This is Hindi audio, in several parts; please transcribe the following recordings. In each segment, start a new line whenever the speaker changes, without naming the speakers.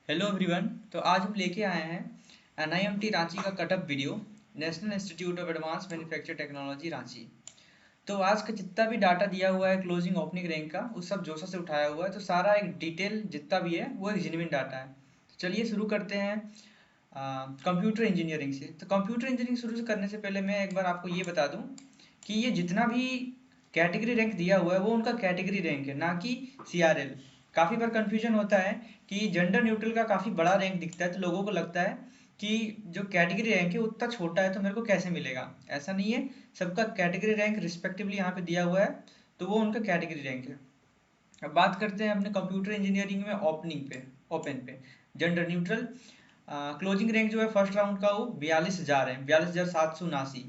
Hello everyone. तो आज हम लेके आए हैं एनआईएमटी रांची का cutoff video, national institute of advance manufacture technology Ranchi. तो आज का जितना भी डाटा दिया हुआ है क्लोजिंग ओपनिंग रैंक का, वो सब जोसा से उठाया हुआ है। तो सारा एक डिटेल जितना भी है वो एक जेन्युइन डाटा है। तो चलिए शुरू करते हैं कंप्यूटर इंजीनियरिंग से। तो कंप्यूटर इंजीनियरिंग शुरू करने से पहले मैं एक बार आपको ये बता दूं कि ये जितना भी कैटेगरी रैंक दिया हुआ है वो उनका कैटेगरी रैंक है, ना कि सीआरएल। काफ़ी बार कंफ्यूजन होता है कि जेंडर न्यूट्रल का काफ़ी बड़ा रैंक दिखता है, तो लोगों को लगता है कि जो कैटेगरी रैंक है उतना छोटा है तो मेरे को कैसे मिलेगा। ऐसा नहीं है, सबका कैटेगरी रैंक रिस्पेक्टिवली यहाँ पे दिया हुआ है, तो वो उनका कैटेगरी रैंक है। अब बात करते हैं अपने कंप्यूटर इंजीनियरिंग में ओपनिंग पे, ओपन पे जेंडर न्यूट्रल क्लोजिंग रैंक जो है फर्स्ट राउंड का वो 42,000 है, 42,779।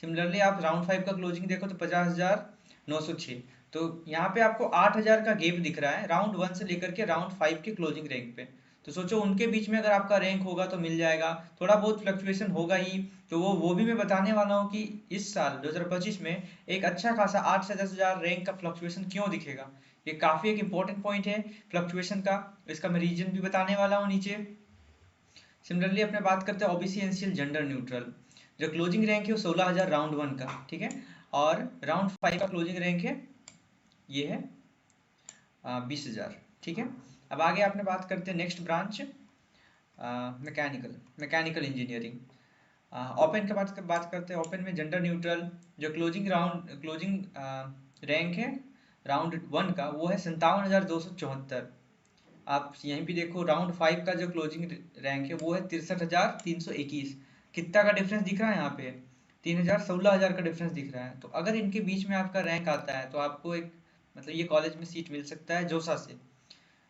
सिमिलरली आप राउंड 5 का क्लोजिंग देखो तो 50,906। तो यहाँ पे आपको 8,000 का गेप दिख रहा है राउंड 1 से लेकर के राउंड 5 के क्लोजिंग रैंक पे। तो सोचो उनके बीच में अगर आपका रैंक होगा तो मिल जाएगा। थोड़ा बहुत फ्लक्चुएशन होगा ही, तो वो भी मैं बताने वाला हूँ कि इस साल 2025 में एक अच्छा खासा 8 से 10,000 रैंक का फ्लक्चुएशन क्यों दिखेगा। ये काफ़ी एक इंपॉर्टेंट पॉइंट है फ्लक्चुएशन का। इसका मैं रीजन भी बताने वाला हूँ नीचे। सिमिलरली अपने बात करते हैं ओबीसी एनसीएल जेंडर न्यूट्रल। जो क्लोजिंग रैंक है वो 16,000 राउंड 1 का, ठीक है। और राउंड 5 का क्लोजिंग रैंक है, ये है 20,000, ठीक है। अब आगे आपने बात करते हैं next branch mechanical mechanical engineering. Open के बात करते हैं। ओपन में जेंडर न्यूट्रल जो क्लोजिंग रैंक है राउंड 1 का वो है 57,274। आप यहीं भी देखो राउंड 5 का जो क्लोजिंग रैंक है वो है 63,321। कितना का डिफरेंस दिख रहा है यहाँ पे? 3,000 16,000 का डिफरेंस दिख रहा है। तो अगर इनके बीच में आपका रैंक आता है तो आपको एक मतलब ये कॉलेज में सीट मिल सकता है जोसा से।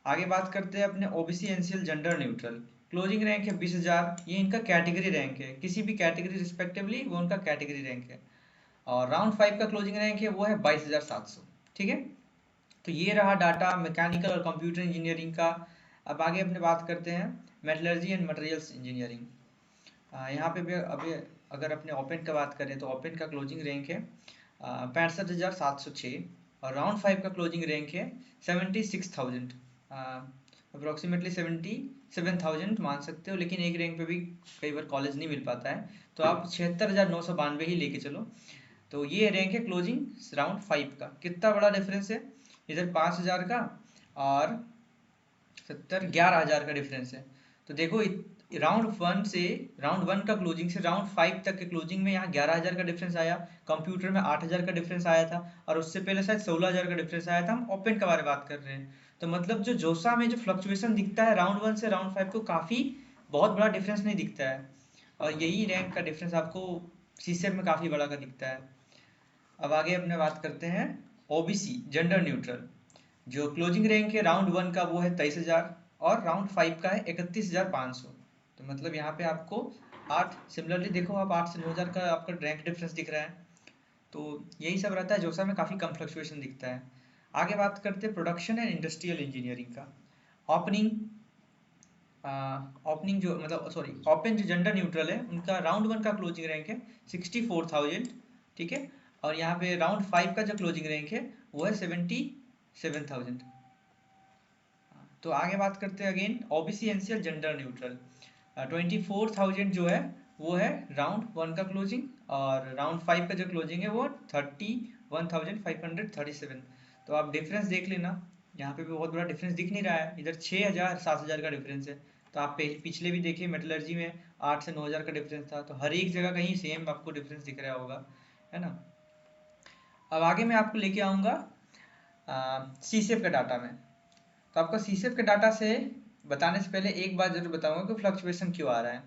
आगे बात करते हैं अपने OBC NCL gender neutral. Closing rank है 20,000, ये इनका कैटेगरी रैंक है, किसी भी कैटेगरी रिस्पेक्टिवली वो उनका कैटेगरी रैंक है। और राउंड 5 का क्लोजिंग रैंक है वो है 22,700, ठीक है। तो ये रहा डाटा मैकेनिकल और कंप्यूटर इंजीनियरिंग का। अब आगे अपने बात करते हैं मेटलर्जी एंड मटेरियल्स इंजीनियरिंग। यहाँ पे भी अभी अगर अपने ओपन का बात करें तो ओपन का क्लोजिंग रैंक है 65,706। और राउंड 5 का क्लोजिंग रैंक है 76,000, अप्रोक्सीमेटली 77,000 मान सकते हो, लेकिन एक रैंक पे भी कई बार कॉलेज नहीं मिल पाता है, तो आप 76,992 ही लेके चलो। तो ये रैंक है क्लोजिंग राउंड 5 का। कितना बड़ा डिफरेंस है, इधर 5,000 का और 11,000 का डिफरेंस है। तो देखो राउंड 1 का क्लोजिंग से राउंड 5 तक के क्लोजिंग में यहाँ 11,000 का डिफरेंस आया। कंप्यूटर में 8,000 का डिफरेंस आया था, और उससे पहले शायद 16,000 का डिफरेंस आया था। हम ओपन के बारे में बात कर रहे हैं। तो मतलब जो जोसा में जो फ्लक्चुएशन दिखता है राउंड 1 से राउंड 5 को काफ़ी बहुत बड़ा डिफरेंस नहीं दिखता है। और यही रैंक का डिफरेंस आपको सीसेप में काफ़ी बड़ा का दिखता है। अब आगे अपने बात करते हैं ओबीसी जेंडर न्यूट्रल। जो क्लोजिंग रैंक है राउंड 1 का वो है 23,000, और राउंड 5 का है 31,500। तो मतलब यहाँ पे आपको 8, सिमिलरली देखो आप 8 से 9,000 का आपका रैंक डिफरेंस दिख रहा है। तो यही सब रहता है, जोसा में काफ़ी कम फ्लक्चुएशन दिखता है। आगे बात करते हैं प्रोडक्शन एंड इंडस्ट्रियल इंजीनियरिंग का। ओपनिंग ओपनिंग जो मतलब सॉरी ओपन जो जेंडर न्यूट्रल है उनका राउंड 1 का क्लोजिंग रैंक है 64,000, ठीक है। और यहाँ पे राउंड 5 का जो क्लोजिंग रैंक है वो है 77,000। तो आगे बात करते हैं again OBC NCL gender neutral. 24,000 जो है वो है राउंड 1 का क्लोजिंग, और राउंड 5 का जो क्लोजिंग है वो 31,537। तो आप डिफरेंस देख लेना, यहाँ पे भी बहुत बड़ा डिफरेंस दिख नहीं रहा है, इधर 6,000 7,000 का डिफरेंस है। तो आप पिछले भी देखिए मेटलर्जी में 8 से 9,000 का डिफरेंस था, तो हर एक जगह कहीं सेम आपको डिफरेंस दिख रहा होगा, है ना। अब आगे मैं आपको लेके आऊँगा सीसेफ का डाटा में। तो आपको सीसेफ के डाटा से बताने से पहले एक बात जरूर बताऊंगा कि फ्लक्चुएशन क्यों आ रहा है।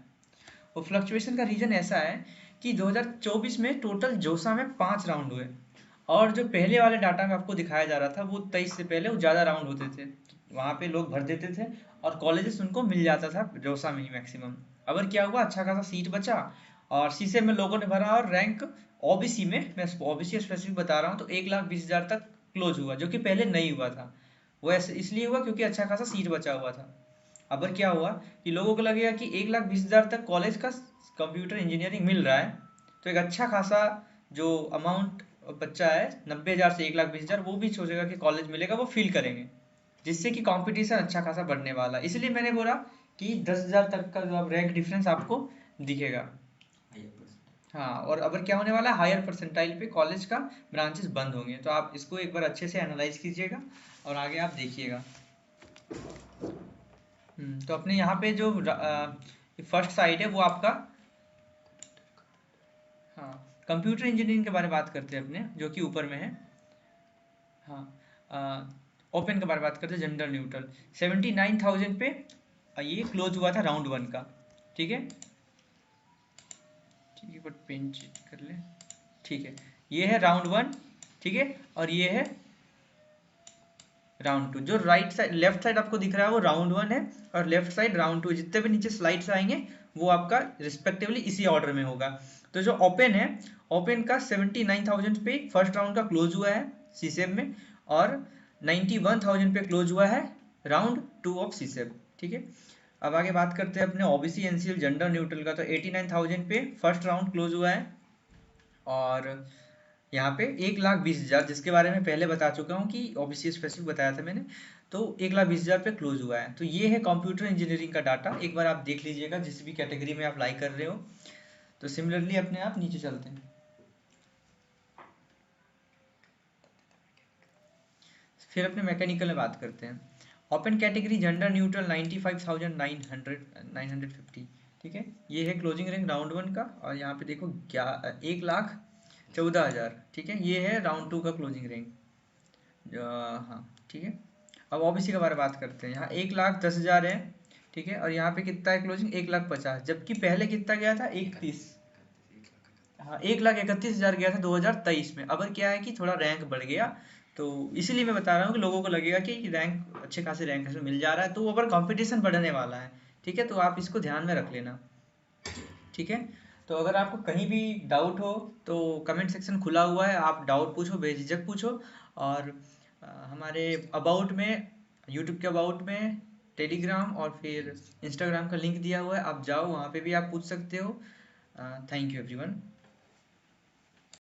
वो फ्लक्चुएशन का रीज़न ऐसा है कि 2024 में टोटल जोसा में 5 राउंड हुए, और जो पहले वाले डाटा में आपको दिखाया जा रहा था वो 23 से पहले वो ज़्यादा राउंड होते थे, वहाँ पे लोग भर देते थे और कॉलेजेस उनको मिल जाता था जोसा में ही मैक्सिमम। अगर क्या हुआ, अच्छा खासा सीट बचा और सीसे में लोगों ने भरा, और रैंक ओबीसी में, मैं ओबीसी स्पेसिफिक बता रहा हूँ, तो 1,20,000 तक क्लोज हुआ, जो कि पहले नहीं हुआ था। वो ऐसे इसलिए हुआ क्योंकि अच्छा खासा सीट बचा हुआ था। अब क्या हुआ कि लोगों को लगेगा कि 1,20,000 तक कॉलेज का कंप्यूटर इंजीनियरिंग मिल रहा है, तो एक अच्छा खासा जो अमाउंट बच्चा है 90,000 से 1,20,000 वो भी सोचेगा कि कॉलेज मिलेगा, वो फील करेंगे। जिससे कि कंपटीशन अच्छा खासा बढ़ने वाला है। इसलिए मैंने बोला कि 10,000 तक का जो रैंक डिफरेंस आपको दिखेगा। हाँ, और अगर क्या होने वाला है, हायर परसेंटाइल पे कॉलेज का ब्रांचेस बंद होंगे। तो आप इसको एक बार अच्छे से एनालाइज कीजिएगा और आगे आप देखिएगा। तो अपने यहाँ पे जो फर्स्ट साइड है वो आपका, हाँ, कंप्यूटर इंजीनियरिंग के बारे में बात करते हैं अपने, जो कि ऊपर में है। हाँ, ओपन के बारे में बात करते हैं, जनरल न्यूट्रल 79,000 पे ये क्लोज हुआ था राउंड 1 का। ठीक है, ठीक है, बट पेन चेक कर ले। ठीक है, ये है राउंड 1। ठीक है, और ये है राउंड 2। जो राइट साइड लेफ्ट साइड आपको दिख रहा है वो राउंड 1 है, और लेफ्ट साइड राउंड 2। जितने भी नीचे स्लाइड्स आएंगे वो आपका रिस्पेक्टिवली इसी ऑर्डर में होगा। तो जो ओपन है, ओपन का 79,000 पे फर्स्ट राउंड का क्लोज हुआ है सीसेब में, और 91,000 पे क्लोज हुआ है राउंड 2 ऑफ सीसेब। ठीक है, अब आगे बात करते हैं अपने ओबीसी एनसीएल जनरल न्यूट्रल का। तो 89,000 पे फर्स्ट राउंड क्लोज हुआ है, और यहाँ पे 1,20,000, जिसके बारे में पहले बता चुका हूँ कि ओबीसी स्पेसिफिक बताया था मैंने। तो 1,20,000 पे क्लोज हुआ है। तो ये है कंप्यूटर इंजीनियरिंग का डाटा, एक बार आप देख लीजिएगा जिस भी कैटेगरी में आप अप्लाई कर रहे हो। तो सिमिलरली अपने आप नीचे चलते हैं, फिर अपने मैकेनिकल में बात करते हैं। Open category general neutral 95,950। ठीक है, ये है क्लोजिंग रैंक राउंड 1 का, और यहाँ पे देखो 1,14,000। ठीक है, ये है राउंड 2 का क्लोजिंग रैंक। हाँ, ठीक है। अब ओबीसी के बारे में बात करते हैं। यहाँ 1,10,000 है। ठीक है, और यहाँ पे कितना है क्लोजिंग, 1,50,000, जबकि पहले कितना गया था, 31। हाँ, 1,31,000 गया था 2023 में। अब क्या है कि थोड़ा रैंक बढ़ गया। तो इसीलिए मैं बता रहा हूँ कि लोगों को लगेगा कि रैंक, अच्छे खासे रैंक इसमें मिल जा रहा है, तो ऊपर कंपटीशन बढ़ने वाला है। ठीक है, तो आप इसको ध्यान में रख लेना। ठीक है, तो अगर आपको कहीं भी डाउट हो तो कमेंट सेक्शन खुला हुआ है, आप डाउट पूछो, बेझिझक पूछो। और हमारे अबाउट में, यूट्यूब के अबाउट में टेलीग्राम और फिर इंस्टाग्राम का लिंक दिया हुआ है, आप जाओ वहाँ पे भी आप पूछ सकते हो। Thank you everyone.